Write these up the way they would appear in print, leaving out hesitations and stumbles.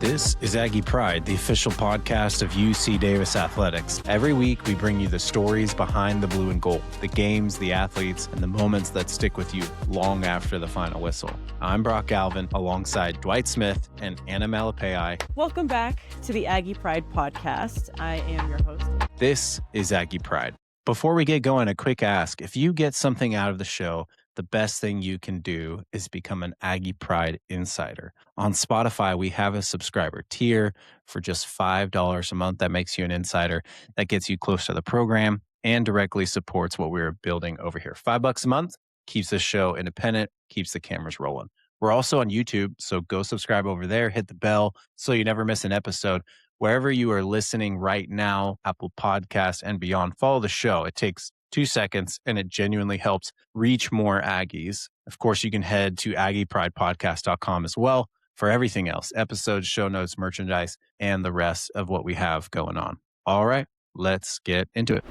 This is Aggie Pride, the official podcast of UC Davis Athletics. Every week, we bring you the stories behind the blue and gold, the games, the athletes, and the moments that stick with you long after the final whistle. I'm Brock Galvin, alongside Dwight Smith and Anna Malapei. Welcome back to the Aggie Pride podcast. I am your host. This is Aggie Pride. Before we get going, a quick ask. If you get something out of the show, the best thing you can do is become an Aggie Pride Insider. On Spotify, we have a subscriber tier for just $5 a month. That makes you an insider. That gets you close to the program and directly supports what we're building over here. $5 a month keeps this show independent, keeps the cameras rolling. We're also on YouTube, so go subscribe over there, hit the bell so you never miss an episode. Wherever you are listening right now, Apple Podcasts and beyond, follow the show. It takes 2 seconds, and it genuinely helps reach more Aggies. Of course, you can head to AggiePridePodcast.com as well for everything else, episodes, show notes, merchandise, and the rest of what we have going on. All right, let's get into it.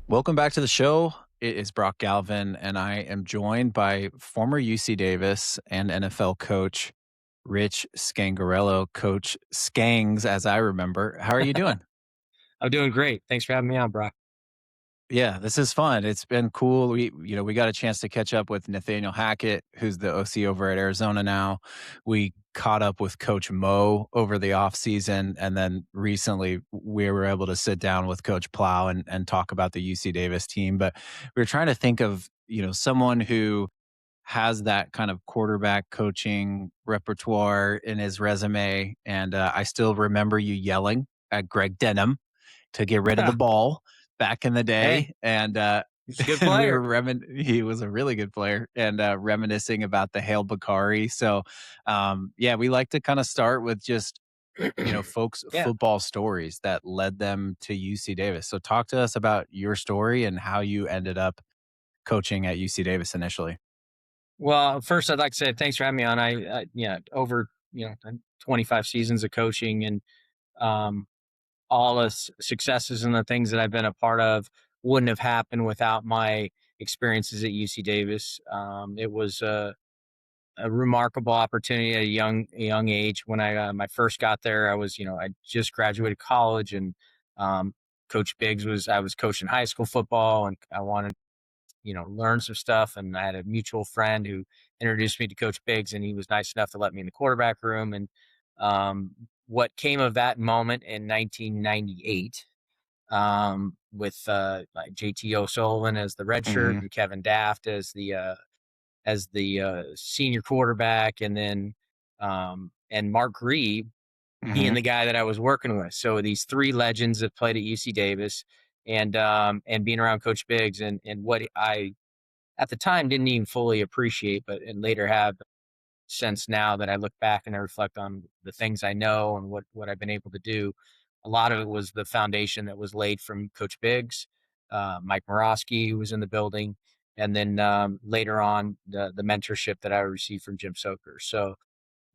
Welcome back to the show. It is Brock Galvin, and I am joined by former UC Davis and NFL coach Rich Scangarello, Coach Skangs, as I remember. How are you doing? I'm doing great. Thanks for having me on, Brock. Yeah, this is fun. It's been cool. We got a chance to catch up with Nathaniel Hackett, who's the OC over at Arizona now. We caught up with Coach Mo over the offseason, and then recently we were able to sit down with Coach Plow and talk about the UC Davis team. But we were trying to think of, someone who has that kind of quarterback coaching repertoire in his resume. And I still remember you yelling at Greg Denham to get rid of the ball back in the day. Hey, and he's a good player. He was a really good player, and reminiscing about the Hail Bakari. So we like to kind of start with just folks football stories that led them to UC Davis. So talk to us about your story and how you ended up coaching at UC Davis initially. Well, first I'd like to say thanks for having me on. I over 25 seasons of coaching, and all the successes and the things that I've been a part of wouldn't have happened without my experiences at UC Davis. It was a remarkable opportunity at a young age. When I first got there, I just graduated college, and Coach Biggs I was coaching high school football, and I wanted learn some stuff. And I had a mutual friend who introduced me to Coach Biggs, and he was nice enough to let me in the quarterback room. And what came of that moment in 1998, with JT O'Sullivan as the redshirt and Kevin Daft as the senior quarterback, and then and Mark Reed being the guy that I was working with. So these three legends that played at UC Davis, and being around Coach Biggs, and what I at the time didn't even fully appreciate, and later have since, now that I look back and I reflect on the things I know and what I've been able to do. A lot of it was the foundation that was laid from Coach Biggs, Mike Morosky, who was in the building, and then later on the mentorship that I received from Jim Soker. So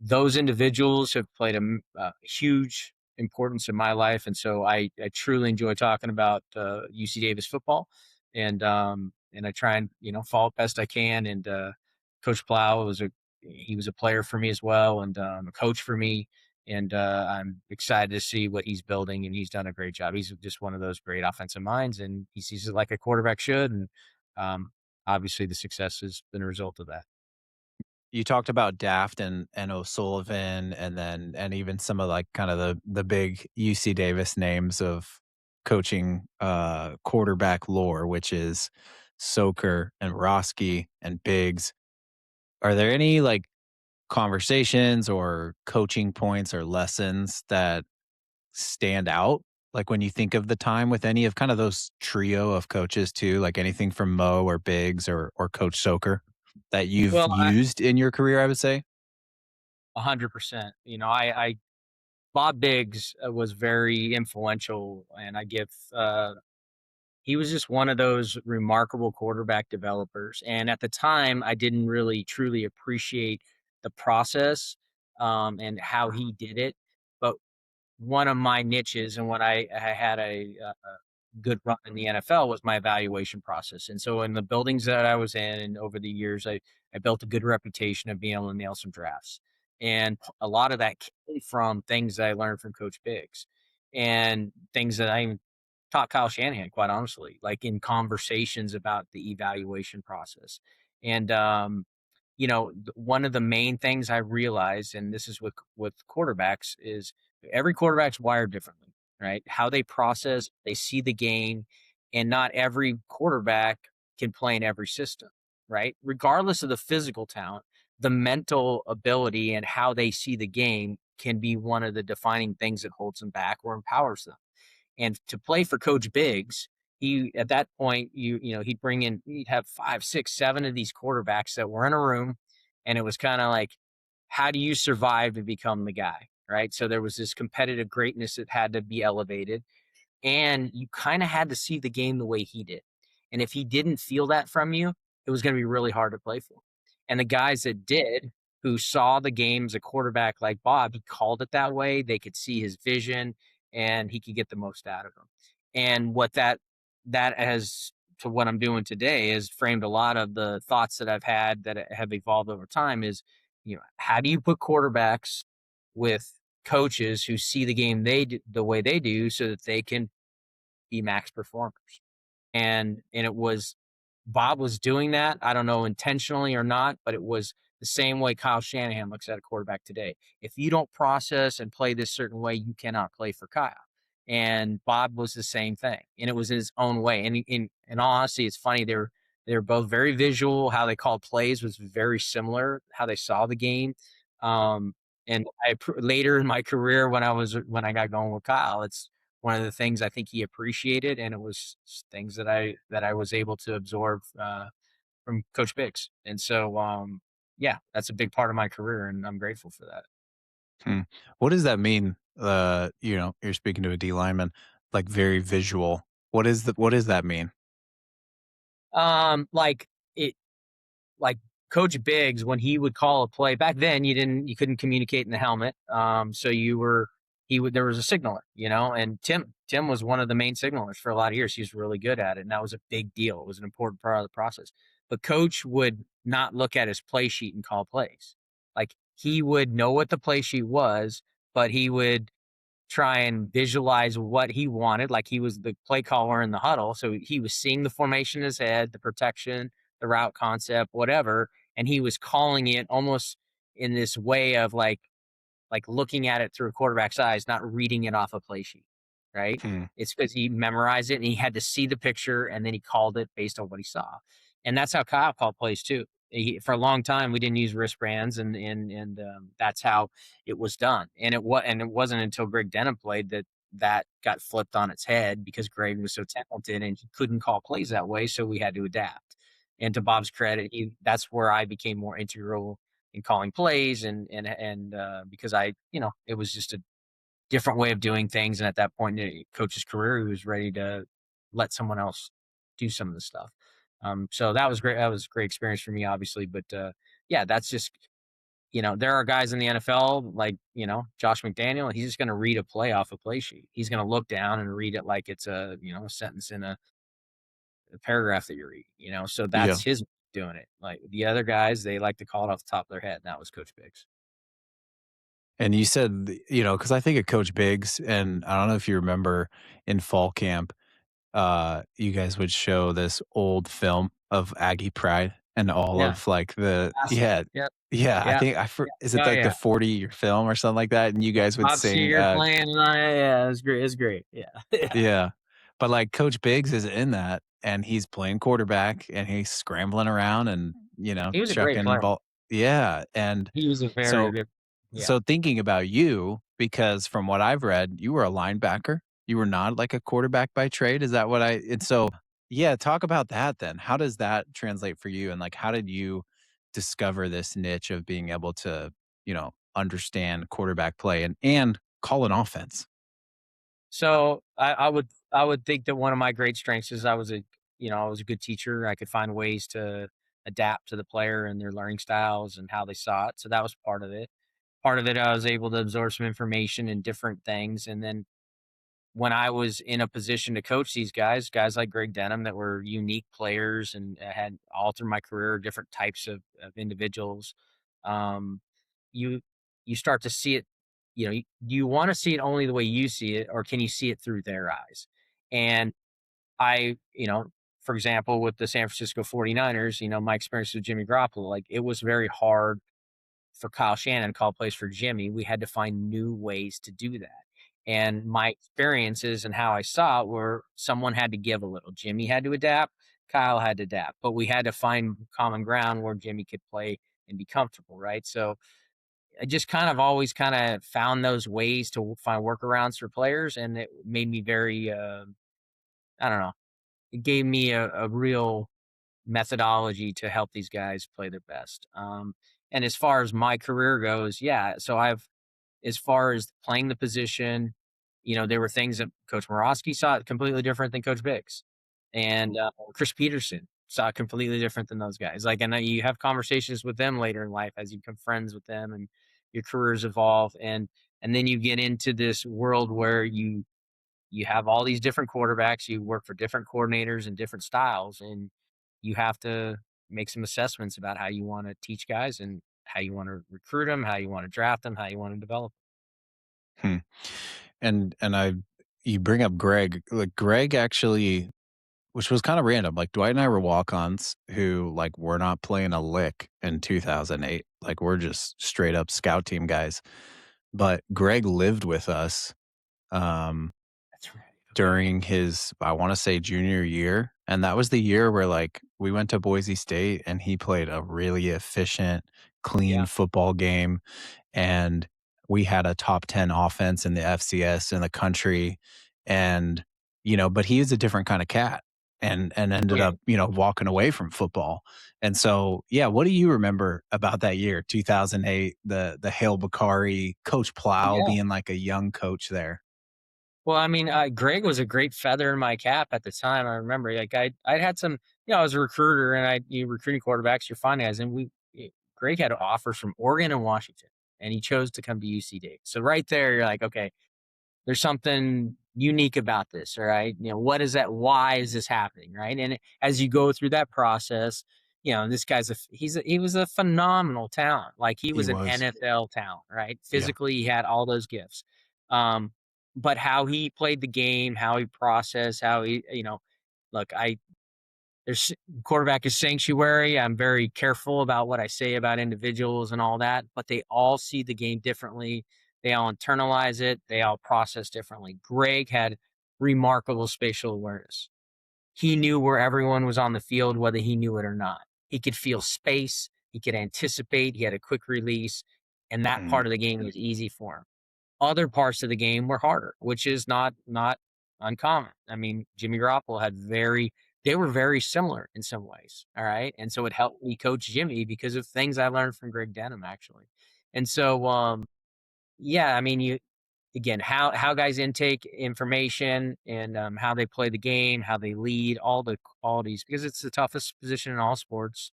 those individuals have played a huge importance in my life. And so I truly enjoy talking about UC Davis football, and I try and, follow it best I can. And Coach Plow was a player for me as well, and a coach for me. And I'm excited to see what he's building, and he's done a great job. He's just one of those great offensive minds, and he sees it like a quarterback should. And obviously the success has been a result of that. You talked about Daft and O'Sullivan, and even some of kind of the big UC Davis names of coaching quarterback lore, which is Soker and Roski and Biggs. Are there any conversations or coaching points or lessons that stand out? Like when you think of the time with any of kind of those trio of coaches too, like anything from Mo or Biggs or Coach Soker that you've used in your career, I would say? 100%. Bob Biggs was very influential, and he was just one of those remarkable quarterback developers. And at the time, I didn't really truly appreciate the process and how he did it. But one of my niches, and what I had a good run in the NFL, was my evaluation process. And so in the buildings that I was in, and over the years, I built a good reputation of being able to nail some drafts. And a lot of that came from things that I learned from Coach Biggs and things that I even taught Kyle Shanahan, quite honestly, like in conversations about the evaluation process. And one of the main things I realized, and this is with quarterbacks, is every quarterback's wired differently, right? How they process, they see the game, and not every quarterback can play in every system, right? Regardless of the physical talent, the mental ability and how they see the game can be one of the defining things that holds them back or empowers them. And to play for Coach Biggs, he at that point, he'd have 5, 6, 7 of these quarterbacks that were in a room, and it was kind of like, how do you survive to become the guy? Right. So there was this competitive greatness that had to be elevated, and you kind of had to see the game the way he did. And if he didn't feel that from you, it was going to be really hard to play for. And the guys that did, who saw the game as a quarterback like Bob, he called it that way. They could see his vision and he could get the most out of them. And what that has to what I'm doing today has framed a lot of the thoughts that I've had that have evolved over time is, how do you put quarterbacks with coaches who see the game the way they do so that they can be max performers. And it was Bob was doing that. I don't know intentionally or not, but it was the same way Kyle Shanahan looks at a quarterback today. If you don't process and play this certain way, you cannot play for Kyle. And Bob was the same thing, and it was in his own way. And in all honesty, it's funny they're both very visual. How they called plays was very similar. How they saw the game. Um, and later in my career, when I got going with Kyle, it's one of the things I think he appreciated, and it was things that I was able to absorb from Coach Biggs. And so, yeah, that's a big part of my career, and I'm grateful for that. Hmm. What does that mean? You're speaking to a D lineman, like very visual. What does that mean? Like it, like Coach Biggs, when he would call a play back then, you couldn't communicate in the helmet. So there was a signaler, and Tim was one of the main signalers for a lot of years. He was really good at it, and that was a big deal. It was an important part of the process. But Coach would not look at his play sheet and call plays. Like he would know what the play sheet was, but he would try and visualize what he wanted, like he was the play caller in the huddle. So he was seeing the formation in his head, the protection, the route concept, whatever, and he was calling it almost in this way of like looking at it through a quarterback's eyes, not reading it off a play sheet, right? Hmm. It's because he memorized it and he had to see the picture and then he called it based on what he saw. And that's how Kyle called plays too. For a long time, we didn't use wristbands, and that's how it was done. And it wasn't until Greg Denham played that got flipped on its head because Greg was so talented and he couldn't call plays that way, so we had to adapt. And to Bob's credit, that's where I became more integral in calling plays and because it was just a different way of doing things. And at that point in the coach's career, he was ready to let someone else do some of the stuff. So that was great. That was a great experience for me, obviously. But yeah, that's just, there are guys in the NFL like, Josh McDaniel. He's just going to read a play off a play sheet. He's going to look down and read it like it's a sentence in a paragraph that you're reading. So Yeah. that's his doing it. Like the other guys, they like to call it off the top of their head. And that was Coach Biggs. And you said, because I think of Coach Biggs, and I don't know if you remember in fall camp, you guys would show this old film of Aggie Pride and all Yeah. of like the Classic. yeah. Yep. Yeah, I Yeah. think is it Oh like the yeah. 40-year film or something like that? And you guys would Bob sing, Seger playing, and yeah, it was great. It was great. Yeah. Yeah. yeah. But, like, Coach Biggs is in that, and he's playing quarterback, and he's scrambling around and, He was a great chucking player. ball. Yeah, and He was a very so good. Yeah. so thinking about you, because from what I've read, you were a linebacker. You were not, like, a quarterback by trade, is that what I and so yeah, talk about that then. How does that translate for you, and, like, how did you discover this niche of being able to, understand quarterback play and call an offense? So I would think that one of my great strengths is I was a good teacher. I could find ways to adapt to the player and their learning styles and how they saw it. So that was part of it. Part of it, I was able to absorb some information and different things. And then when I was in a position to coach these guys like Greg Denham that were unique players and had altered my career, different types of individuals. Um, you you start to see it, do you want to see it only the way you see it, or can you see it through their eyes? And I, for example, with the San Francisco 49ers, my experience with Jimmy Garoppolo, like it was very hard for Kyle Shannon to call plays for Jimmy. We had to find new ways to do that. And my experiences and how I saw it were someone had to give a little. Jimmy had to adapt, Kyle had to adapt, but we had to find common ground where Jimmy could play and be comfortable, right? So I just kind of always kind of found those ways to find workarounds for players, and it made me very, I don't know, it gave me a real methodology to help these guys play their best. And as far as my career goes, yeah, so as far as playing the position, there were things that Coach Morosky saw completely different than Coach Biggs, and Chris Peterson saw completely different than those guys. Like, and you have conversations with them later in life as you become friends with them, and your careers evolve, and then you get into this world where you have all these different quarterbacks, you work for different coordinators and different styles, and you have to make some assessments about how you want to teach guys and how you want to recruit them, how you want to draft them, how you want to develop. Hmm. And I you bring up Greg. Like Greg actually, which was kind of random. Like Dwight and I were walk-ons who like were not playing a lick in 2008. Like we're just straight up scout team guys. But Greg lived with us um That's right. Okay. during his, I want to say, junior year, and that was the year where like we went to Boise State and he played a really efficient, clean Yeah. football game, and we had a top 10 offense in the FCS in the country, and but he is a different kind of cat, and ended Okay. up walking away from football. And so yeah, what do you remember about that year 2008, the Hale Bakari, Coach Plow Yeah. being like a young coach there? Well, I mean, Greg was a great feather in my cap at the time. I remember, like, I'd had some, I was a recruiter, and you recruiting quarterbacks, you're finding guys, and Greg had offers from Oregon and Washington, and he chose to come to UC Davis. So right there, you're like, okay, there's something unique about this, all right? What is that? Why is this happening, right? And as you go through that process, this guy's he was a phenomenal talent. Like he He was an was. NFL talent, right? Yeah. Physically, he had all those gifts. Um, but how he played the game, how he processed, how he, look, there's quarterback is sanctuary. I'm very careful about what I say about individuals and all that, but they all see the game differently. They all internalize it. They all process differently. Greg had remarkable spatial awareness. He knew where everyone was on the field, whether he knew it or not. He could feel space. He could anticipate. He had a quick release, and that Mm, part of the game was easy for him. Other parts of the game were harder, which is not uncommon. I mean, Jimmy Garoppolo had they were very similar in some ways. All right. And so it helped me coach Jimmy because of things I learned from Greg Denham, actually. And so yeah, I mean, you again, how guys intake information, and how they play the game, how they lead, all the qualities, because it's the toughest position in all sports.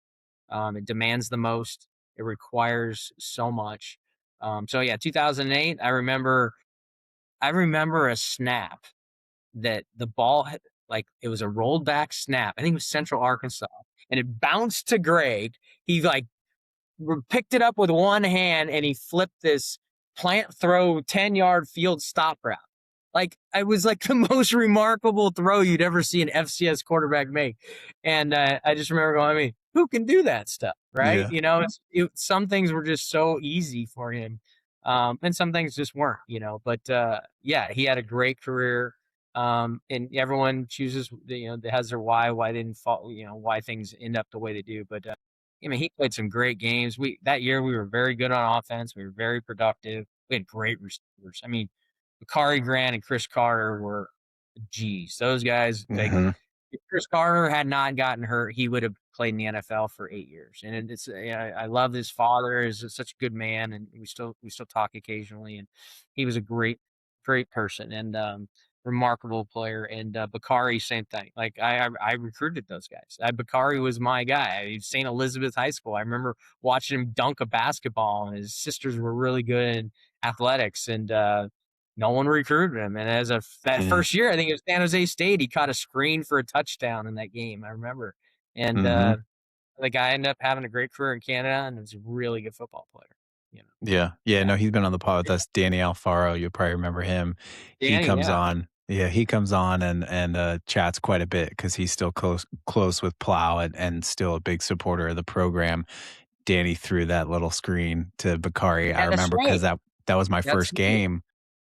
It demands the most. It requires so much. So yeah, 2008. I remember a snap that the ball had, like, it was a rolled back snap. I think it was Central Arkansas, and it bounced to Greg. He like picked it up with one hand, and he flipped this plant throw 10-yard field stop route. Like, it was like the most remarkable throw you'd ever see an FCS quarterback make. And I just remember going, I mean, who can do that stuff, right? yeah. Some things were just so easy for him. And some things just weren't, but yeah, he had a great career. And everyone chooses, that has their why they didn't fall, why things end up the way they do. But I mean, he played some great games. That year we were very good on offense. We were very productive. We had great receivers. I mean, Bakari Grant and Chris Carter were, geez, those guys. Like, Mhm. if Chris Carter had not gotten hurt, he would have played in the NFL for 8 years. And it's, I love his father. Is such a good man, and we still talk occasionally. And he was a great person, and remarkable player. And Bakari, same thing. Like, I recruited those guys. Bakari was my guy. St. Elizabeth High School. I remember watching him dunk a basketball, and his sisters were really good in athletics, and no one recruited him. And that Yeah. first year, I think it was San Jose State, he caught a screen for a touchdown in that game. I remember. And Mhm. the guy ended up having a great career in Canada, and was a really good football player. you know. Yeah. Yeah, Yeah. no, he's been on the pod with Yeah. us, Danny Alfaro, you'll probably remember him. He Danny, comes yeah. on yeah, he comes on and chats quite a bit because he's still close with Plow and still a big supporter of the program. Danny threw that little screen to Bakari, I Yeah, that's remember because right. that was my That's first game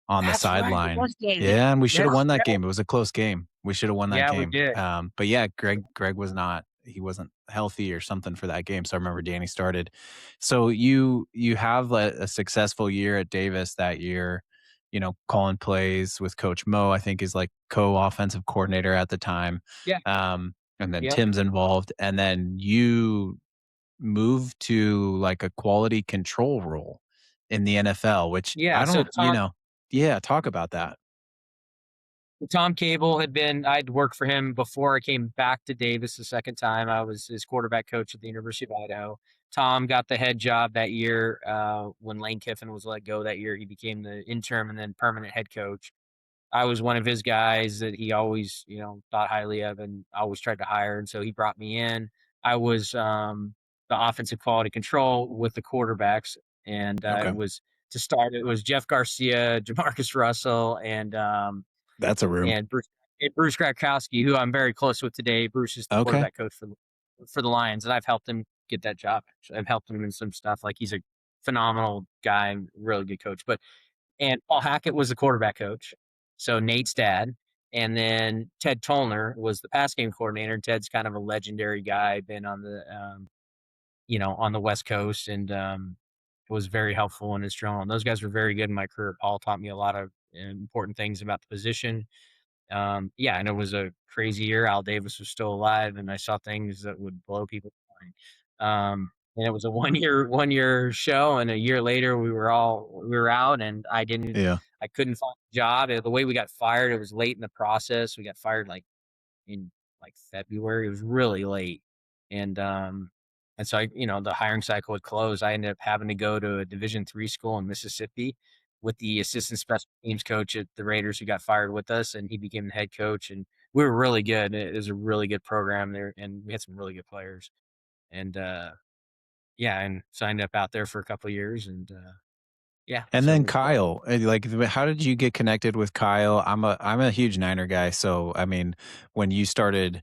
on the that's right. It sideline. was Danny. Yeah, and we shoulda Yes, won that yeah. game. It was a close game. We shoulda won that Yeah, we game. did. But yeah, Greg was not he wasn't healthy or something for that game, so I remember Danny started. So you have a successful year at Davis that year, calling plays with Coach Mo, I think is like co-offensive coordinator at the time. Yeah, And then yeah, Tim's involved, and then you move to like a quality control role in the NFL, which yeah. I So don't, yeah, talk about that. Tom Cable had been I'd worked for him before I came back to Davis the second time. I was his quarterback coach at the University of Idaho. Tom got the head job that year when Lane Kiffin was let go that year. He became the interim and then permanent head coach. I was one of his guys that he always, thought highly of and always tried to hire. And so he brought me in. I was the offensive quality control with the quarterbacks. And Okay. to start, it was Jeff Garcia, Jamarcus Russell, That's a room. Bruce Gradkowski, who I'm very close with today. Bruce is the Okay. quarterback coach for the Lions, and I've helped him get that job. Actually, I've helped him in some stuff. Like he's a phenomenal guy, really good coach. And Paul Hackett was the quarterback coach, so Nate's dad. And then Ted Tollner was the pass game coordinator. Ted's kind of a legendary guy, been on on the West Coast, and was very helpful in his drone. Those guys were very good in my career. Paul taught me a lot of important things about the position. Yeah, and it was a crazy year. Al Davis was still alive, and I saw things that would blow people's mind. And it was a one year show, and a year later we were out, and Yeah. I couldn't find a job. The way we got fired, it was late in the process. We got fired like in like February. It was really late, and so the hiring cycle had closed. I ended up having to go to a Division III school in Mississippi with the assistant special teams coach at the Raiders who got fired with us, and he became the head coach. And we were really good. It was a really good program there, and we had some really good players. And yeah, and signed up out there for a couple of years, and yeah, And so then it was fun. Kyle, like, how did you get connected with Kyle? I'm a huge Niner guy, so I mean, when you started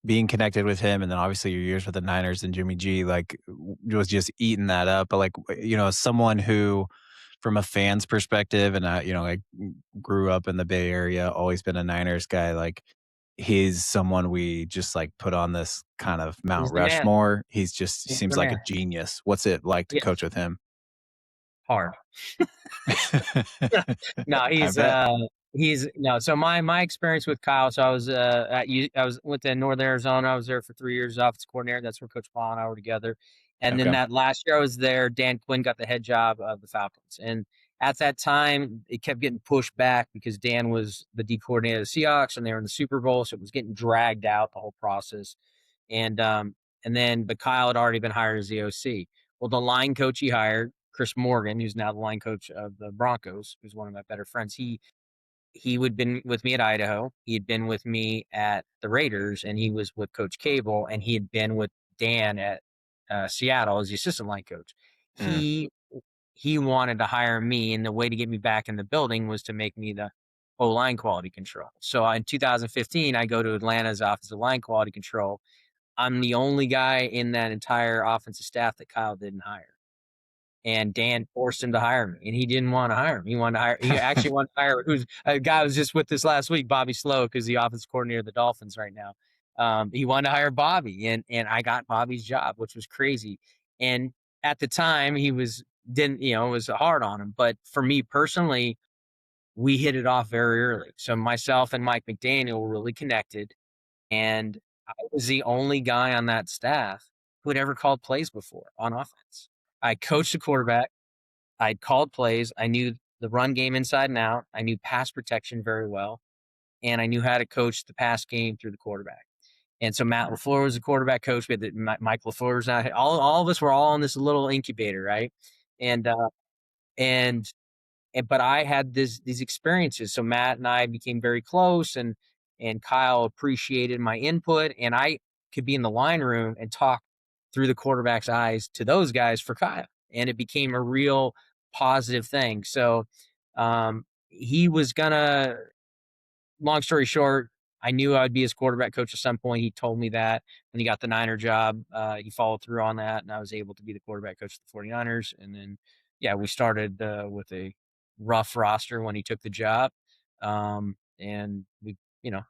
being connected with him, and then obviously your years with the Niners and Jimmy G, like, was just eating that up. But like, as someone who, from a fan's perspective, and I grew up in the Bay Area, always been a Niners guy. Like, he's someone we just like put on this kind of He's Mount the man. Rushmore. He He's seems the like a man. genius. What's it like to Yes, coach with him? hard. No, I bet. he's no. So my experience with Kyle. So I was went to Northern Arizona. I was there for 3 years, offensive coordinator. That's where Coach Paul and I were together. And then Okay. that last year I was there, Dan Quinn got the head job of the Falcons. And at that time, it kept getting pushed back because Dan was the D coordinator of the Seahawks, and they were in the Super Bowl, so it was getting dragged out the whole process. And but Kyle had already been hired as the OC. Well, the line coach he hired, Chris Morgan, who's now the line coach of the Broncos, who's one of my better friends. He would been with me at Idaho. He had been with me at the Raiders, and he was with Coach Cable, and he had been with Dan at Seattle as the assistant line coach. Mm. He wanted to hire me, and the way to get me back in the building was to make me the O-line quality control. So in 2015, I go to Atlanta's offensive line quality control. I'm the only guy in that entire offensive staff that Kyle didn't hire. And Dan forced him to hire me, and he didn't want to hire me. He actually wanted to hire who's a guy who was just with this last week, Bobby Slow, because the offensive coordinator of the Dolphins right now. He wanted to hire Bobby, and I got Bobby's job, which was crazy. And at the time, he was didn't it was hard on him. But for me personally, we hit it off very early. So myself and Mike McDaniel were really connected, and I was the only guy on that staff who had ever called plays before on offense. I coached the quarterback. I'd called plays. I knew the run game inside and out. I knew pass protection very well. And I knew how to coach the pass game through the quarterback. And so Matt LaFleur was the quarterback coach. We had Mike LaFleur was not all of us were all in this little incubator, right? And and but I had these experiences. So Matt and I became very close, and Kyle appreciated my input, and I could be in the line room and talk through the quarterback's eyes to those guys for Kyle. and it became a real positive thing. So he was gonna, long story short, I knew I'd be his quarterback coach at some point. He told me that when he got the Niner job, he followed through on that, and I was able to be the quarterback coach of the 49ers. And then, yeah, we started with a rough roster when he took the job. And we,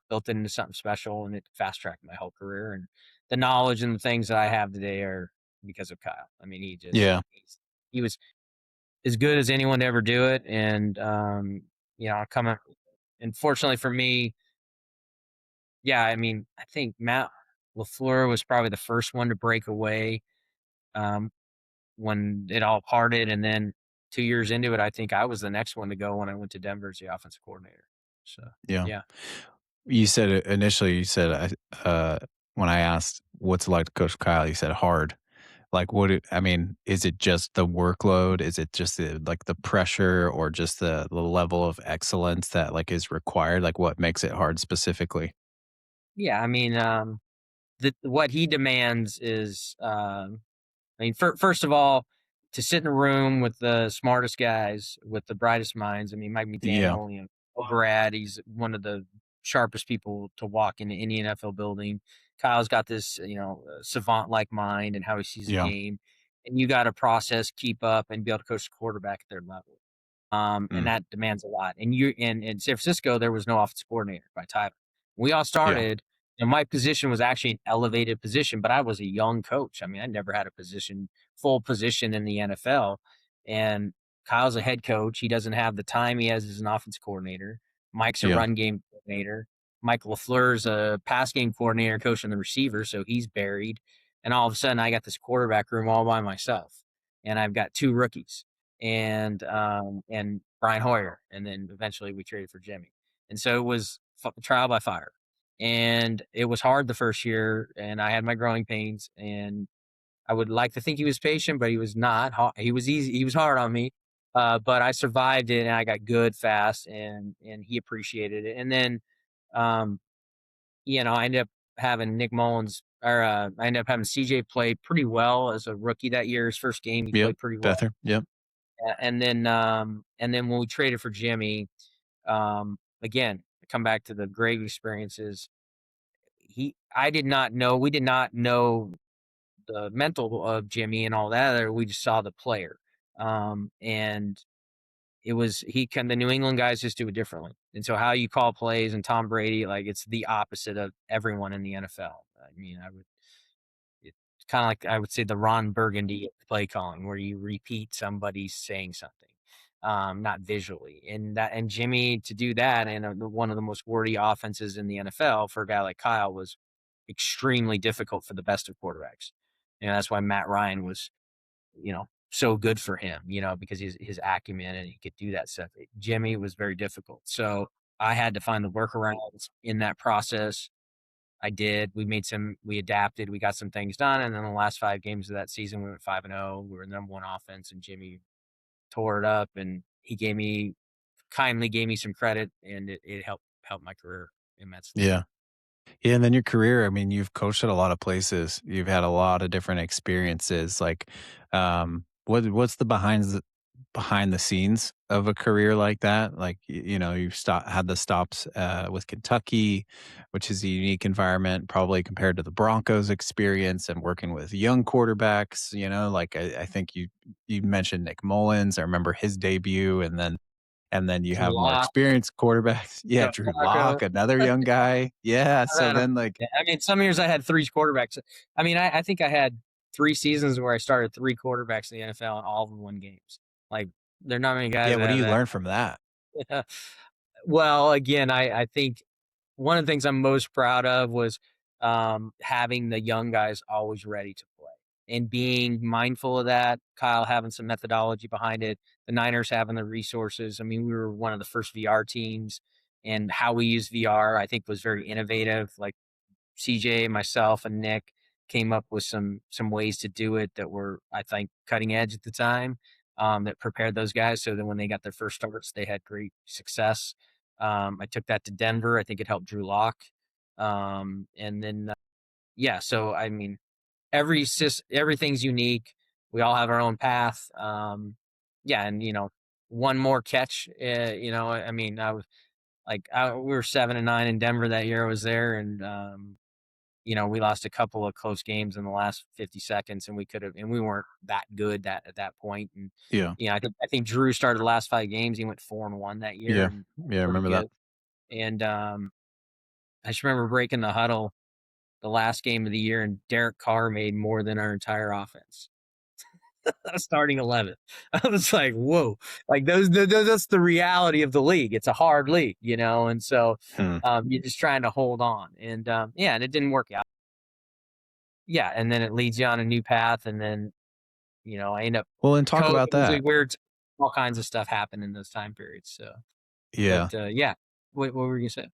built it into something special, and it fast tracked my whole career. And the knowledge and the things that I have today are because of Kyle. I mean, Yeah. he was as good as anyone to ever do it. And, coming, unfortunately for me, yeah, I mean, I think Matt LaFleur was probably the first one to break away, um, when it all parted, and then 2 years into it, I think I was the next one to go when I went to Denver as the offensive coordinator. So, Yeah. yeah. You said initially, you said, when I asked what's it like to coach Kyle, you said hard. Like, I mean, is it just the workload? Is it just the pressure or just the level of excellence that like is required? Like what makes it hard specifically? Yeah, I mean, what he demands is, I mean, first of all, to sit in a room with the smartest guys, with the brightest minds. I mean, Mike Yeah. McDaniel, Brad, he's one of the sharpest people to walk into any NFL building. Kyle's got this, savant-like mind and how he sees the Yeah. game, and you got to process, keep up, and be able to coach the quarterback at their level. And Mm. that demands a lot. And you in San Francisco, there was no offensive coordinator by Tyler. When we all Yeah. started, my position was actually an elevated position, but I was a young coach. I mean, I never had a full position in the NFL. And Kyle's a head coach. He doesn't have the time he has as an offense coordinator. Mike's a Yeah. run game coordinator. Mike LaFleur's a pass game coordinator, coaching the receiver, so he's buried. And all of a sudden, I got this quarterback room all by myself, and I've got two rookies and Brian Hoyer, and then eventually we traded for Jimmy. And so it was trial by fire, and it was hard the first year, and I had my growing pains, and I would like to think he was patient, but he was not. He was easy. He was hard on me, but I survived it, and I got good fast, and he appreciated it. And then, um, I ended up having Nick Mullins, or I ended up having CJ play pretty well as a rookie that year. His first game, he Yep. played pretty well. Bether. Yep. And then when we traded for Jimmy, again, come back to the great experiences. I did not know, we did not know the mental of Jimmy and all that. Or we just saw the player, and the New England guys just do it differently. And so how you call plays and Tom Brady, like it's the opposite of everyone in the NFL. I mean, it's kind of like I would say the Ron Burgundy play calling, where you repeat somebody saying something, not visually. And Jimmy, to do that in one of the most wordy offenses in the NFL for a guy like Kyle, was extremely difficult for the best of quarterbacks. That's why Matt Ryan was, so good for him, because his acumen, and he could do that stuff. Jimmy was very difficult. So I had to find the workarounds in that process. I did. We adapted, we got some things done. And then the last 5 games of that season, we went 5-0. We were the number one offense, and Jimmy tore it up, and he kindly gave me some credit, and it helped my career immensely. Yeah. Yeah, and then your career, I mean, you've coached at a lot of places. You've had a lot of different experiences. Like, what's the behind the scenes of a career like that? Like, you've had the stops with Kentucky, which is a unique environment, probably compared to the Broncos experience and working with young quarterbacks. Like I think you mentioned Nick Mullins. I remember his debut, and then you Drew have more Lock, experienced quarterbacks. Yeah, Joe Drew Flacco. Lock, another young guy. Yeah, so I've had then, like, I mean, some years I had three quarterbacks. I mean, I think I had 3 seasons where I started three quarterbacks in the NFL, and all of them won games. Like, there are not many guys yeah, what that do have you that. learn from that? Well, again, I think one of the things I'm most proud of was, having the young guys always ready to play and being mindful of that. Kyle having some methodology behind it, the Niners having the resources. I mean, we were one of the first VR teams, and how we use VR, I think, was very innovative. Like, CJ, myself, and Nick came up with some ways to do it that were, I think, cutting edge at the time, that prepared those guys so that when they got their first starts, they had great success. I took that to Denver. I think it helped Drew Lock. And then, yeah, so I mean, everything's unique. We all have our own path. Yeah, and one more catch. I mean, I was like, we were 7-9 in Denver that year I was there, and we lost a couple of close games in the last 50 seconds, and we weren't that good at that point. And Yeah. I think Drew started the last 5 games. He went 4-1 that year, Yeah. and Yeah, I pretty remember that. good. And I just remember breaking the huddle the last game of the year, and Derek Carr made more than our entire offense. Starting 11. I was like, whoa, like that's the reality of the league. It's a hard league, and so Hmm. you're just trying to hold on. And yeah, and it didn't work out. Yeah, and then it leads you on a new path, and then I end up Well, and talk COVID about was a that. weird, all kinds of stuff happened in those time periods. So, but Yeah. yeah, what were you gonna say?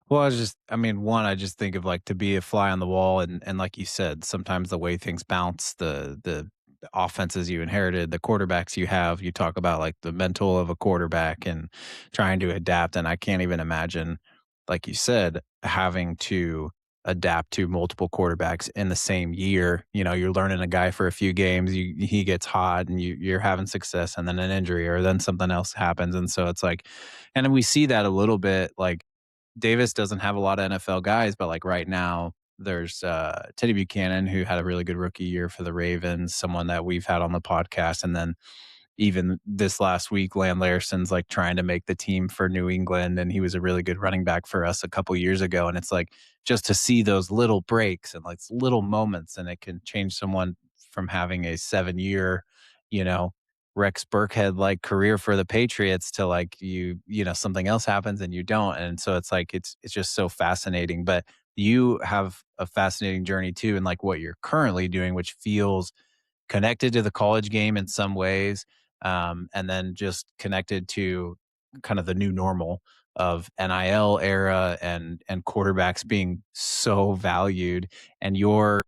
Well, I mean, one, I just think of like to be a fly on the wall, and like you said, sometimes the way things bounce, the offenses you inherited, the quarterbacks you have, you talk about like the mental of a quarterback and trying to adapt. And I can't even imagine, like you said, having to adapt to multiple quarterbacks in the same year. You're learning a guy for a few games, he gets hot and you're having success, and then an injury or then something else happens. And so it's like, and then we see that a little bit like Davis doesn't have a lot of NFL guys, but, like, right now, there's, Teddy Buchanan, who had a really good rookie year for the Ravens, someone that we've had on the podcast, and then even this last week, Land Larson's, like, trying to make the team for New England, and he was a really good running back for us a couple years ago, and it's like, just to see those little breaks and, like, little moments, and it can change someone from having a 7-year, you know, Rex Burkhead-like career for the Patriots to, like, something else happens and you don't, and so it's like, it's just so fascinating, but you have a fascinating journey too in, like, what you're currently doing, which feels connected to the college game in some ways, and then just connected to kind of the new normal of NIL era and quarterbacks being so valued, and your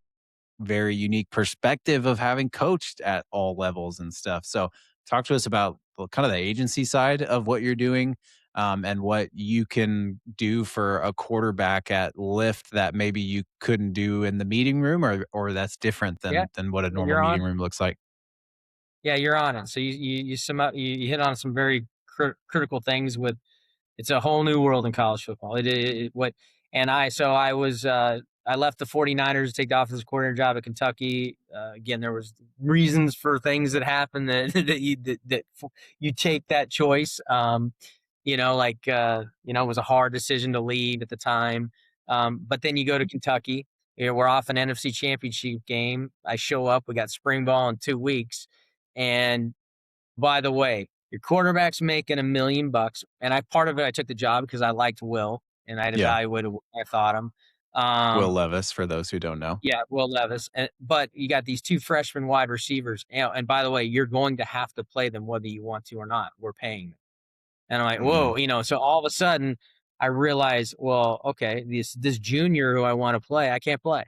very unique perspective of having coached at all levels and stuff. So, talk to us about kind of the agency side of what you're doing, and what you can do for a quarterback at Lyft that maybe you couldn't do in the meeting room, or that's different Yeah, than what a yeah, normal you're meeting on. room looks like. Yeah, you're on it. So you hit on some very critical things with. It's a whole new world in college football. What and I was I left the 49ers to take the offensive coordinator job at Kentucky. Again, there was reasons for things that happened that you take that choice. It was a hard decision to leave at the time. But then you go to Kentucky. We're off an NFC Championship game. I show up. We got spring ball in 2 weeks, and by the way, your quarterback's making $1 million, and part of it I took the job because I liked Will and I'd Yeah. evaluated what I thought him. Will Um, Levis, for those who don't know. yeah, Will Levis, but you got these two freshman wide receivers, and by the way, you're going to have to play them whether you want to or not. We're paying them, and I'm like, Mhm. whoa, so all of a sudden I realize, well, okay, this junior who I want to play, I can't play.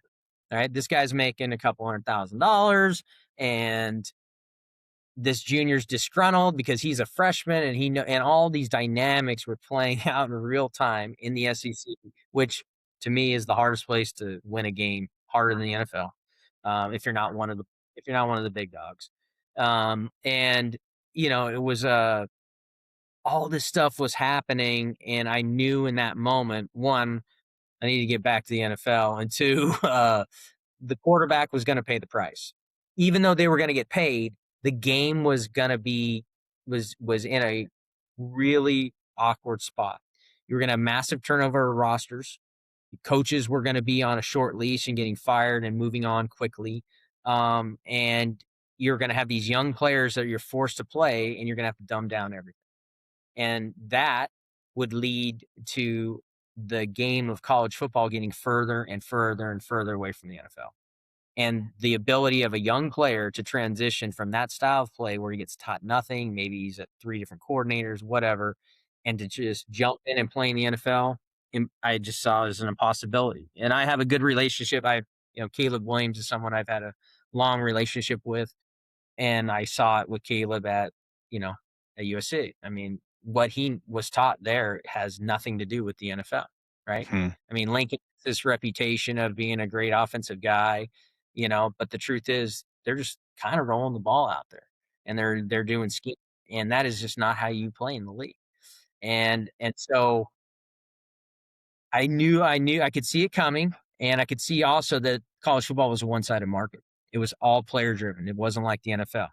All right, this guy's making a couple $100,000, and this junior's disgruntled because he's a freshman, and and all these dynamics were playing out in real time in the SEC, which to me is the hardest place to win a game, harder than the NFL. If you're not one of the big dogs. And it was all this stuff was happening, and I knew in that moment, one, I need to get back to the NFL, and two, the quarterback was going to pay the price. Even though they were going to get paid, the game was going to be was in a really awkward spot. You were going to have massive turnover of rosters. Coaches were going to be on a short leash and getting fired and moving on quickly. And you're going to have these young players that you're forced to play, and you're going to have to dumb down everything. And that would lead to the game of college football getting further and further and further away from the NFL. And the ability of a young player to transition from that style of play where he gets taught nothing, maybe he's at 3 different coordinators, whatever, and to just jump in and play in the NFL, I just saw as an impossibility. And I have a good relationship. Caleb Williams is someone I've had a long relationship with, and I saw it with Caleb you know, at USC. I mean, what he was taught there has nothing to do with the NFL, right? Hmm. I mean, Lincoln has this reputation of being a great offensive guy, but the truth is kind of rolling the ball out there, and they're doing scheme, and that is just not how you play in the league. And so I knew I could see it coming, and I could see also that college football was a one-sided market. It was all player driven. It wasn't like the NFL.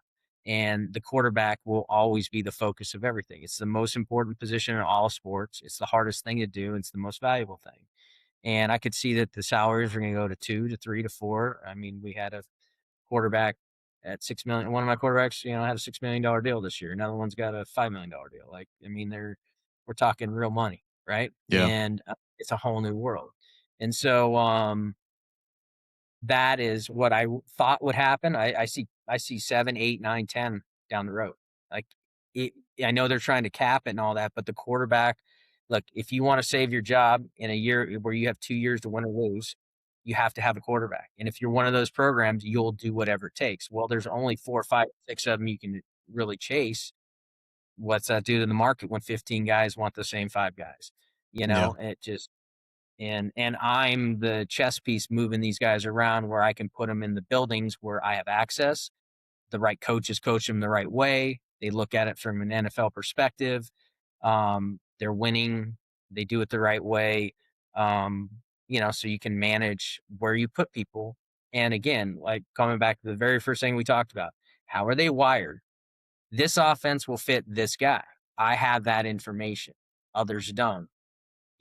And the quarterback will always be the focus of everything. It's the most important position in all sports. It's the hardest thing to do. It's the most valuable thing. And I could see that the salaries are going to go to 2 to 3 to 4. I mean, we had a quarterback at 6 million. One of my quarterbacks, had a $6 million deal this year. Another one's got a $5 million deal. Like, I mean, we're talking real money, right? Yeah. And it's a whole new world. And so that is what I thought would happen. I see 7, 8, 9, 10 down the road. Like it, I know they're trying to cap it and all that, but the quarterback, look, if you want to save your job in a year where you have 2 years to win or lose, you have to have a quarterback. And if you're one of those programs, you'll do whatever it takes. Well, there's only 4, 5, 6 of them you can really chase. What's that do to the market when 15 guys want the same 5 guys? Yeah. It just and I'm the chess piece moving these guys around where I can put them in the buildings where I have access. The right coaches coach them the right way. They look at it from an NFL perspective. They're winning. They do it the right way. So you can manage where you put people. And again, like coming back to the very first thing we talked about, how are they wired? This offense will fit this guy. I have that information. Others don't.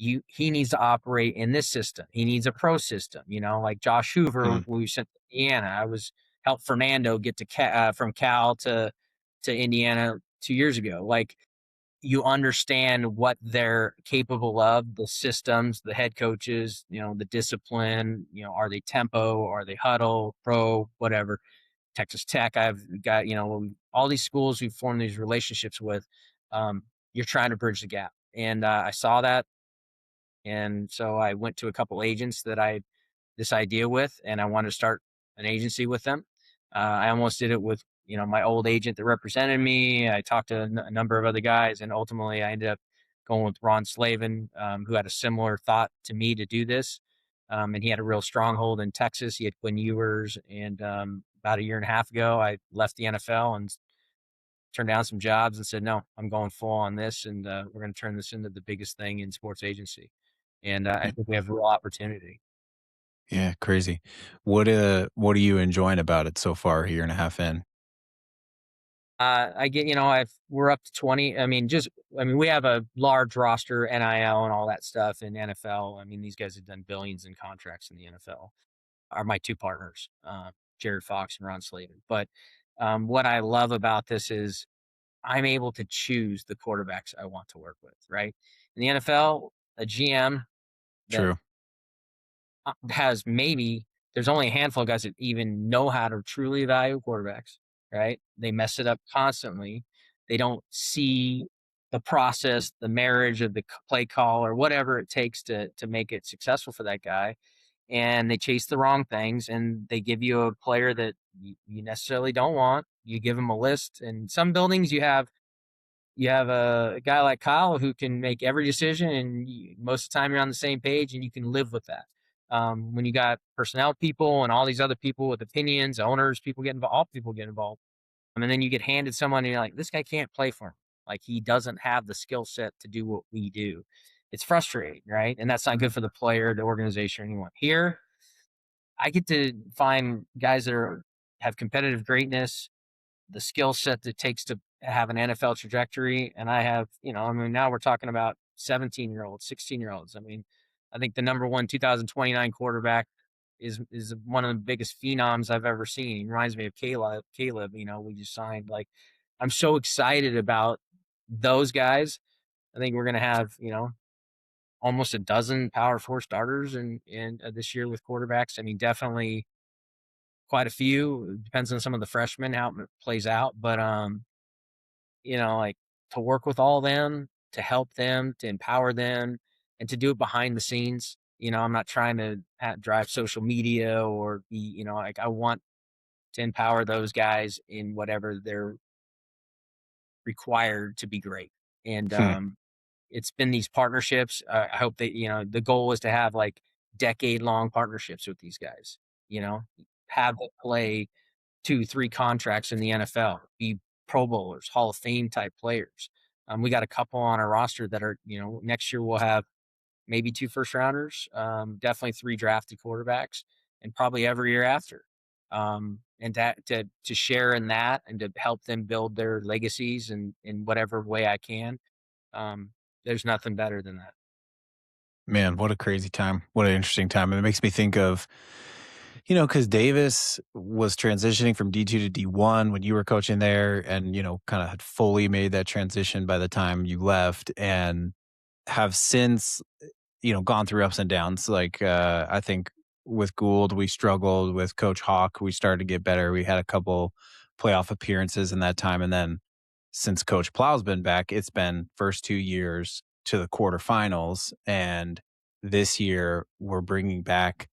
He needs to operate in this system. He needs a pro system, like Josh Hoover, Mm. we sent to Indiana. I was helped Fernando get to from Cal to Indiana 2 years ago. Like you understand what they're capable of, the systems, the head coaches, the discipline, are they tempo, are they huddle, pro, whatever. Texas Tech, I've got, all these schools we've formed these relationships with. You're trying to bridge the gap. And I saw that. And so I went to a couple agents that I had this idea with, and I wanted to start an agency with them. I almost did it with, my old agent that represented me. I talked to a number of other guys, and ultimately I ended up going with Ron Slavin, who had a similar thought to me to do this. And he had a real stronghold in Texas. He had Quinn Ewers, and about a year and a half ago, I left the NFL and turned down some jobs and said, no, I'm going full on this, and we're going to turn this into the biggest thing in sports agency. And I Yeah. think we have real opportunity. Yeah, crazy. What are you enjoying about it so far, a year and a half in? I get, we're up to 20. We have a large roster, NIL and all that stuff in NFL. I mean, these guys have done billions in contracts in the NFL. Are my two partners, Jared Fox and Ron Slavin. But what I love about this is I'm able to choose the quarterbacks I want to work with, right? In the NFL, a GM that True. has maybe there's only a handful of guys that even know how to truly evaluate quarterbacks, right? They mess it up constantly. They don't see the process, the marriage of the play call or whatever it takes to make it successful for that guy. And they chase the wrong things, and they give you a player that you necessarily don't want. You give them a list, and some buildings you have a guy like Kyle who can make every decision, and most of the time you're on the same page, and you can live with that. When you got personnel people and all these other people with opinions, owners, people get involved, all people get involved. And then you get handed someone, and you're like, this guy can't play for him. Like he doesn't have the skill set to do what we do. It's frustrating, right? And that's not good for the player, the organization, or anyone. Here, I get to find guys that have competitive greatness, the skill set that it takes to have an NFL trajectory. And I have, now we're talking about 17-year-olds, 16-year-olds. I mean, I think the number one 2029 quarterback is one of the biggest phenoms I've ever seen. He reminds me of Caleb, we just signed. Like, I'm so excited about those guys. I think we're going to have, almost a dozen Power Four starters in this year with quarterbacks. I mean, definitely quite a few. It depends on some of the freshmen how it plays out, but like to work with all them, to help them, to empower them, and to do it behind the scenes. I'm not trying to drive social media or be, like I want to empower those guys in whatever they're required to be great. And Hmm. it's been these partnerships. I hope that, the goal is to have like decade long partnerships with these guys, you know, have them play 2, 3 contracts in the NFL, be Pro Bowlers, Hall of Fame type players. We got a couple on our roster that are, next year we'll have maybe 2 first rounders, definitely 3 drafted quarterbacks, and probably every year after. And that to share in that and to help them build their legacies in whatever way I can. Um, there's nothing better than that. Man, what a crazy time. What an interesting time. And it makes me think of, because Davis was transitioning from D2 to D1 when you were coaching there and, kind of had fully made that transition by the time you left and have since, gone through ups and downs. Like, I think with Gould, we struggled. With Coach Hawk, we started to get better. We had a couple playoff appearances in that time. And then since Coach Plow's been back, it's been first 2 years to the quarterfinals. And this year, we're bringing back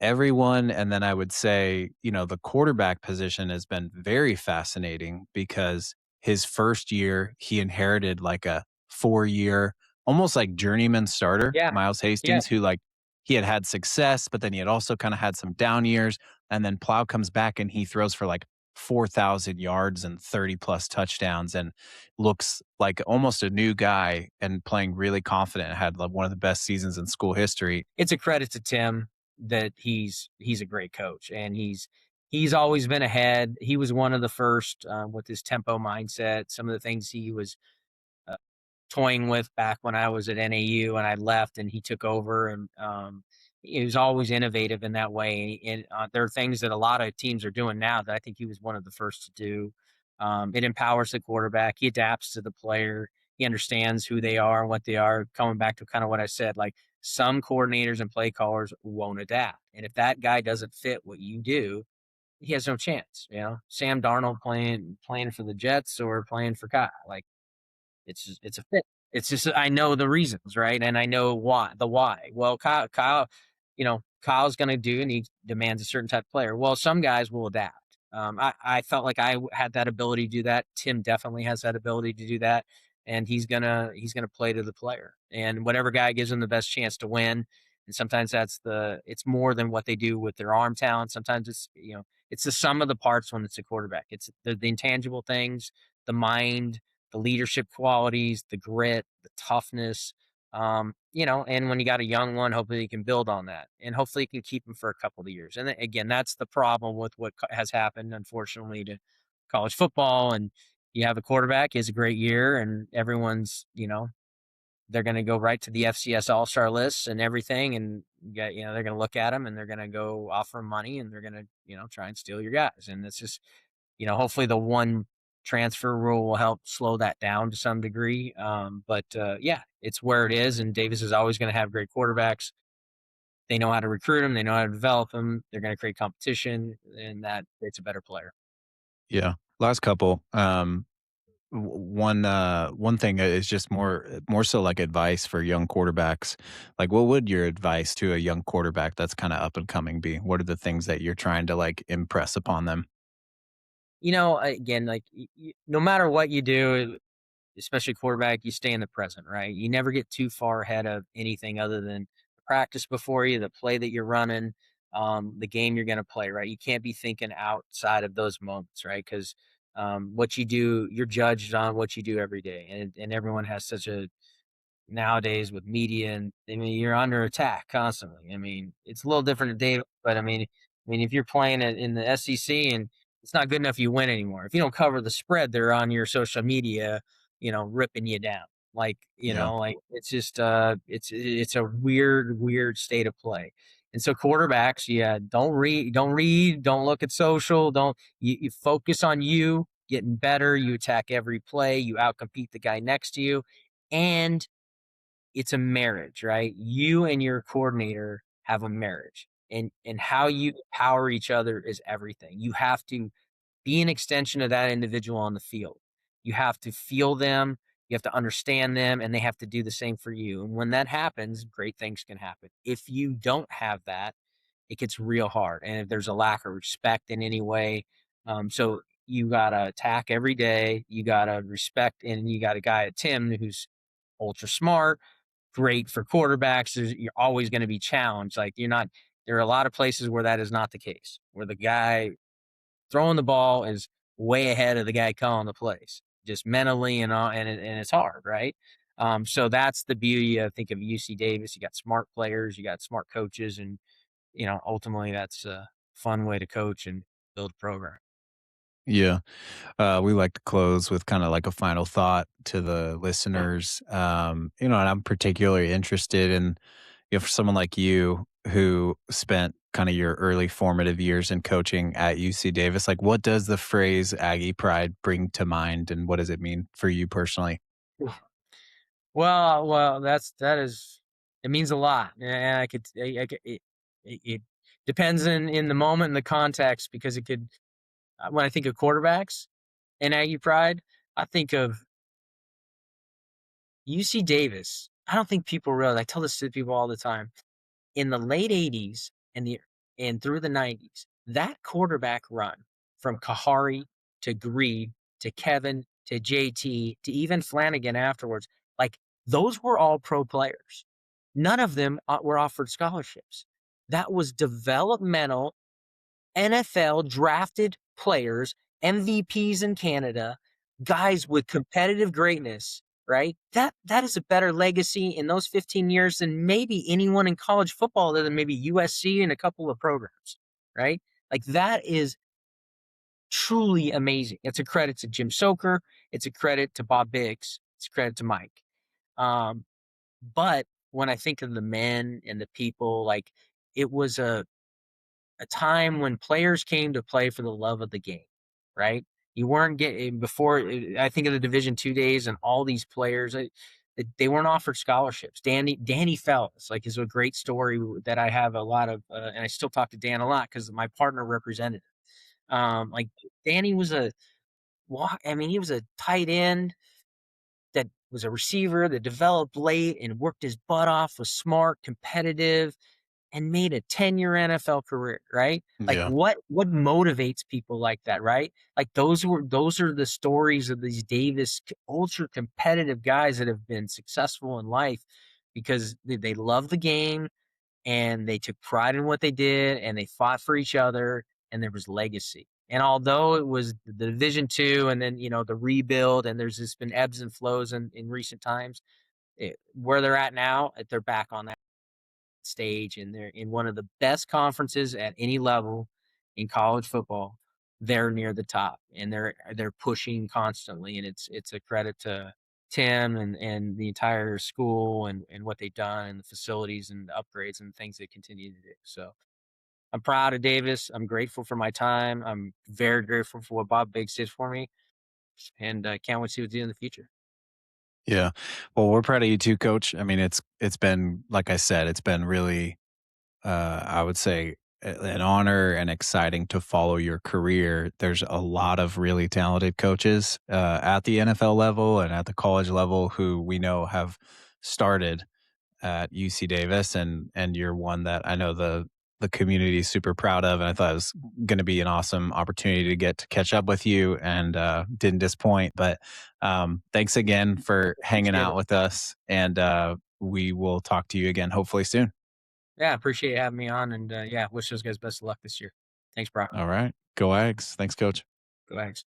everyone. And then I would say, the quarterback position has been very fascinating because his first year, he inherited like a 4 year, almost like journeyman starter, Yeah. Miles Yeah. Hastings, who like he had success, but then he had also kind of had some down years. And then Plow comes back and he throws for like 4,000 yards and 30 plus touchdowns and looks like almost a new guy and playing really confident. Had like one of the best seasons in school history. It's a credit to Tim that he's a great coach, and he's always been ahead. He was one of the first, with his tempo mindset. Some of the things he was uh, toying with back when I was at NAU and I left and he took over, and he was always innovative in that way. And there are things that a lot of teams are doing now that I think he was one of the first to do. It empowers the quarterback. He adapts to the player. He understands who they are and what they are. Coming back to kind of what I said, like some coordinators and play callers won't adapt, and if that guy doesn't fit what you do, he has no chance. Sam Darnold playing for the Jets or playing for Kyle, like it's a fit. It's just I know the reasons, right? And I know why. Well, Kyle, Kyle's going to do, and he demands a certain type of player. Well, some guys will adapt. I felt like I had that ability to do that. Tim definitely has that ability to do that, and he's gonna play to the player. And whatever guy gives him the best chance to win. And sometimes it's more than what they do with their arm talent. Sometimes it's the sum of the parts when it's a quarterback. It's the intangible things, the mind, the leadership qualities, the grit, the toughness. And when you got a young one, hopefully you can build on that, and hopefully you can keep him for a couple of years. And again, that's the problem with what has happened, unfortunately, to college football. And you have a quarterback, he has a great year, and everyone's, they're going to go right to the FCS All Star lists and everything, and they're going to look at him and they're going to go offer him money, and they're going to, try and steal your guys. And it's just, hopefully the one transfer rule will help slow that down to some degree. But yeah, it's where it is. And Davis is always going to have great quarterbacks. They know how to recruit them. They know how to develop them. They're going to create competition, and that creates a better player. Yeah. Last couple. One thing is just more so like advice for young quarterbacks. Like, what would your advice to a young quarterback that's kind of up and coming be? What are the things that you're trying to like impress upon them? Again, like no matter what you do, especially quarterback, you stay in the present, right? You never get too far ahead of anything other than the practice before you, the play that you're running, the game you're going to play, right? You can't be thinking outside of those moments, right? Because what you do, you're judged on what you do every day, and everyone has such a nowadays with media, and I mean you're under attack constantly. I mean it's a little different today, but I mean if you're playing it in the SEC and it's not good enough, you win anymore. If you don't cover the spread, they're on your social media, ripping you down. Like Yeah. like it's just it's a weird state of play. And so quarterbacks, yeah, don't look at social, don't you focus on you getting better, you attack every play, you outcompete the guy next to you, and it's a marriage, right? You and your coordinator have a marriage, and how you power each other is everything. You have to be an extension of that individual on the field. You have to feel them, you have to understand them, and they have to do the same for you. And when that happens, great things can happen. If you don't have that, it gets real hard. And if there's a lack of respect in any way, so you gotta attack every day. You gotta respect, and you got a guy at Tim who's ultra smart, great for quarterbacks. You're always going to be challenged. Like you're not. There are a lot of places where that is not the case, where the guy throwing the ball is way ahead of the guy calling the plays, just mentally and all, and it's hard, right? So that's the beauty, I think, of UC Davis. You got smart players, you got smart coaches, and ultimately that's a fun way to coach and build a program. Yeah. We like to close with kind of like a final thought to the listeners. And I'm particularly interested in, for someone like you who spent kind of your early formative years in coaching at UC Davis, like what does the phrase Aggie pride bring to mind and what does it mean for you personally? Well, it means a lot, and it depends in the moment and the context, because it could. When I think of quarterbacks and Aggie pride, I think of UC Davis. I don't think people realize. I tell this to people all the time. In the late '80s and through the '90s, that quarterback run from Kahari to Greed to Kevin to JT to even Flanagan afterwards, like those were all pro players. None of them were offered scholarships. That was developmental NFL drafted players, MVPs in Canada, guys with competitive greatness, right? That is a better legacy in those 15 years than maybe anyone in college football other than maybe USC and a couple of programs, right? Like that is truly amazing. It's a credit to Jim Soker. It's a credit to Bob Biggs. It's a credit to Mike. Um, but when I think of the men and the people, like it was a time when players came to play for the love of the game, right? You weren't getting before. I think of the Division II days and all these players. They weren't offered scholarships. Danny Fells, like, is a great story that I have a lot of, and I still talk to Dan a lot because my partner represented him. Like Danny was he was a tight end that was a receiver that developed late and worked his butt off, was smart, competitive, and made a 10-year NFL career, right? Like Yeah. what motivates people like that, right? Like those are the stories of these Davis ultra competitive guys that have been successful in life because they love the game and they took pride in what they did and they fought for each other and there was legacy. And although it was the Division II and then the rebuild and there's just been ebbs and flows in recent times, where they're at now, they're back on that stage and they're in one of the best conferences at any level in college football. They're near the top and they're pushing constantly, and it's a credit to Tim and the entire school and what they've done and the facilities and the upgrades and things they continue to do. So I'm proud of Davis. I'm grateful for my time. I'm very grateful for what Bob Biggs did for me, and I can't wait to see what they do in the future. Yeah. Well, we're proud of you too, coach. I mean, it's been, like I said, it's been really I would say an honor and exciting to follow your career. There's a lot of really talented coaches at the NFL level and at the college level who we know have started at UC Davis, and you're one that I know the community is super proud of, and I thought it was going to be an awesome opportunity to get to catch up with you, and didn't disappoint. But thanks again for hanging Appreciate out it. with us, and we will talk to you again hopefully soon. Yeah, appreciate you having me on, and yeah, wish those guys best of luck this year. Thanks, Brock. All right, go Ags. Thanks, coach. Go Ags.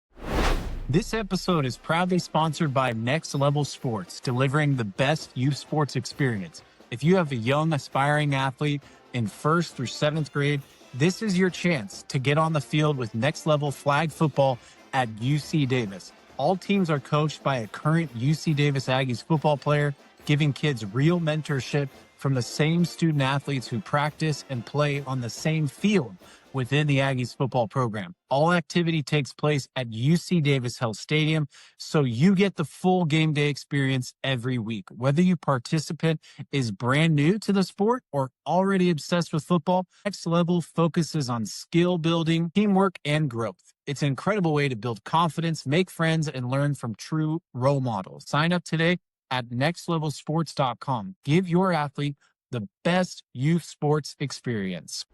This episode is proudly sponsored by Next Level Sports, delivering the best youth sports experience. If you have a young, aspiring athlete in 1st through 7th grade, this is your chance to get on the field with Next Level flag football at UC Davis. All teams are coached by a current UC Davis Aggies football player, giving kids real mentorship from the same student athletes who practice and play on the same field within the Aggies football program. All activity takes place at UC Davis Health Stadium, so you get the full game day experience every week. Whether your participant is brand new to the sport or already obsessed with football, Next Level focuses on skill building, teamwork, and growth. It's an incredible way to build confidence, make friends, and learn from true role models. Sign up today at nextlevelsports.com. Give your athlete the best youth sports experience.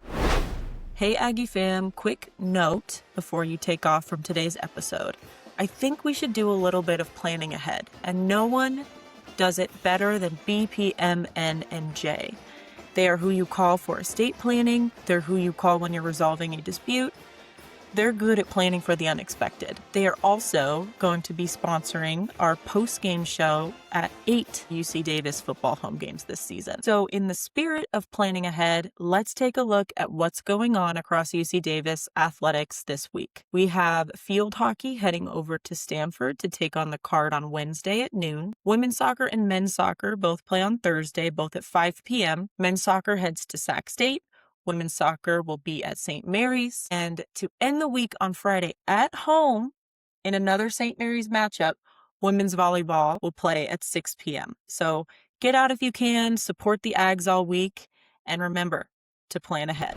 Hey, Aggie fam, quick note before you take off from today's episode. I think we should do a little bit of planning ahead, and no one does it better than BPMN&J. They are who you call for estate planning, they're who you call when you're resolving a dispute, They're good at planning for the unexpected. They are also going to be sponsoring our post-game show at 8 UC Davis football home games this season. So in the spirit of planning ahead, let's take a look at what's going on across UC Davis athletics this week. We have field hockey heading over to Stanford to take on the Card on Wednesday at noon. Women's soccer and men's soccer both play on Thursday, both at 5 p.m. Men's soccer heads to Sac State. Women's soccer will be at St. Mary's. And to end the week on Friday at home in another St. Mary's matchup, women's volleyball will play at 6 p.m. So get out if you can, support the Ags all week, and remember to plan ahead.